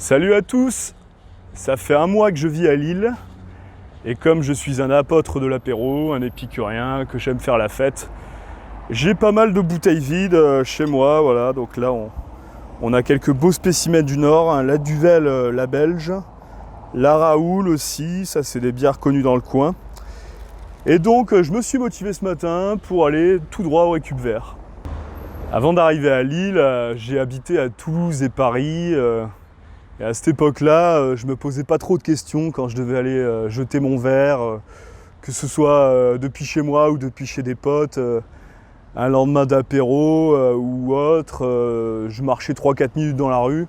Salut à tous! Ça fait un mois que je vis à Lille et comme je suis un apôtre de l'apéro, un épicurien, que j'aime faire la fête, j'ai pas mal de bouteilles vides chez moi, voilà. Donc là on a quelques beaux spécimens du Nord, hein, la Duvel, la Belge, la Raoul aussi, ça c'est des bières connues dans le coin. Et donc je me suis motivé ce matin pour aller tout droit au Récup Vert. Avant d'arriver à Lille, j'ai habité à Toulouse et Paris. Et à cette époque-là, je me posais pas trop de questions quand je devais aller jeter mon verre, que ce soit depuis chez moi ou depuis chez des potes, un lendemain d'apéro ou autre. Je marchais 3-4 minutes dans la rue,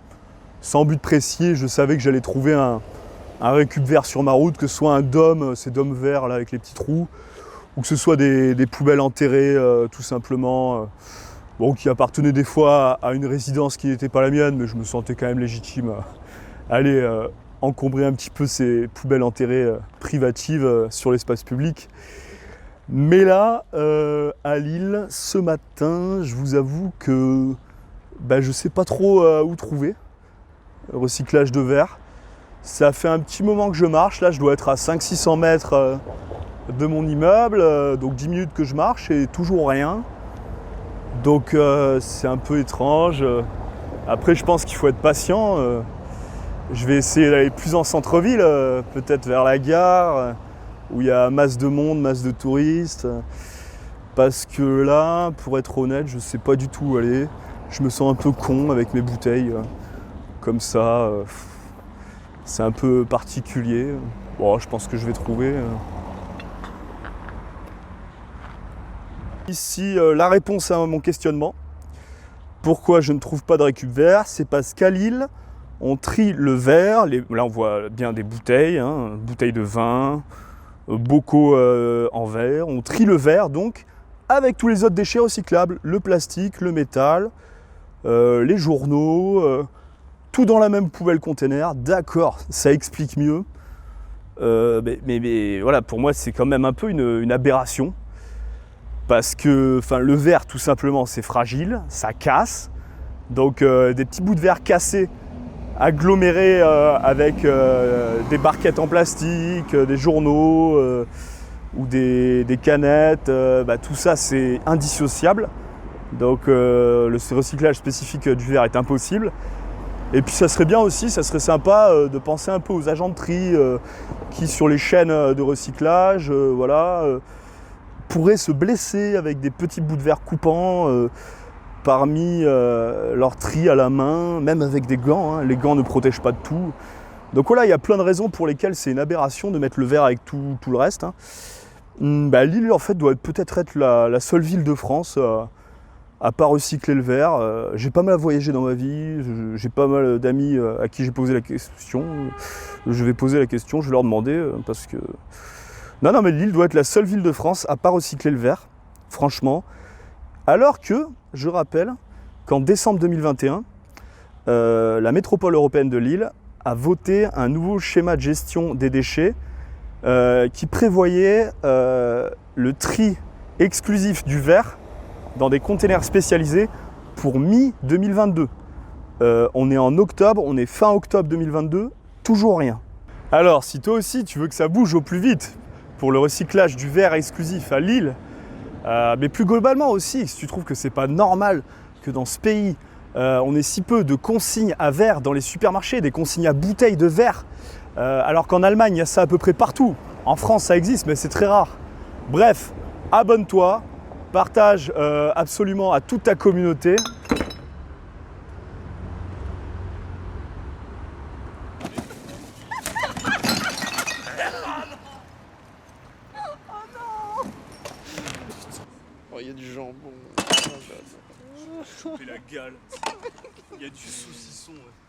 sans but précis, je savais que j'allais trouver un Récup Vert sur ma route, que ce soit un dôme, ces dômes verts là avec les petits trous, ou que ce soit des poubelles enterrées tout simplement. Bon, qui appartenaient des fois à une résidence qui n'était pas la mienne, mais je me sentais quand même légitime à aller encombrer un petit peu ces poubelles enterrées privatives sur l'espace public. Mais là, à Lille, ce matin, je vous avoue que je ne sais pas trop où trouver recyclage de verre. Ça fait un petit moment que je marche, là je dois être à 500-600 mètres de mon immeuble, donc 10 minutes que je marche et toujours rien. Donc c'est un peu étrange. Après je pense qu'il faut être patient. Je vais essayer d'aller plus en centre-ville, peut-être vers la gare, où il y a masse de monde, masse de touristes. Parce que là, pour être honnête, je ne sais pas du tout où aller. Je me sens un peu con avec mes bouteilles, comme ça. C'est un peu particulier. Bon, je pense que je vais trouver. Ici, la réponse à mon questionnement. Pourquoi je ne trouve pas de Récup Vert? C'est parce qu'à Lille, on trie le verre. Là, on voit bien des bouteilles, hein, bouteilles de vin, bocaux en verre. On trie le verre, donc, avec tous les autres déchets recyclables. Le plastique, le métal, les journaux, tout dans la même poubelle container. D'accord, ça explique mieux. Mais voilà, pour moi, c'est quand même un peu une aberration. Parce que le verre, tout simplement, c'est fragile, ça casse. Donc des petits bouts de verre cassés, agglomérés avec des barquettes en plastique, des journaux ou des canettes, tout ça c'est indissociable. Donc le recyclage spécifique du verre est impossible. Et puis ça serait bien aussi, ça serait sympa de penser un peu aux agents de tri qui sur les chaînes de recyclage, pourraient se blesser avec des petits bouts de verre coupants parmi leur tri à la main, même avec des gants, hein. Les gants ne protègent pas de tout. Donc voilà, il y a plein de raisons pour lesquelles c'est une aberration de mettre le verre avec tout le reste, hein. Lille en fait doit peut-être être la seule ville de France à pas recycler le verre. J'ai pas mal voyagé dans ma vie, j'ai pas mal d'amis à qui j'ai posé la question. Je vais poser la question, je vais leur demander parce que... Non, mais Lille doit être la seule ville de France à pas recycler le verre, franchement. Alors que, je rappelle, qu'en décembre 2021, la métropole européenne de Lille a voté un nouveau schéma de gestion des déchets qui prévoyait le tri exclusif du verre dans des containers spécialisés pour mi-2022. On est en octobre, on est fin octobre 2022, toujours rien. Alors, si toi aussi tu veux que ça bouge au plus vite, pour le recyclage du verre exclusif à Lille, mais plus globalement aussi, si tu trouves que c'est pas normal que dans ce pays, on ait si peu de consignes à verre dans les supermarchés, des consignes à bouteilles de verre, alors qu'en Allemagne, il y a ça à peu près partout. En France, ça existe, mais c'est très rare. Bref, abonne-toi, partage absolument à toute ta communauté. Oh, il y a du jambon. Choper la gale. Il y a du saucisson. Ouais.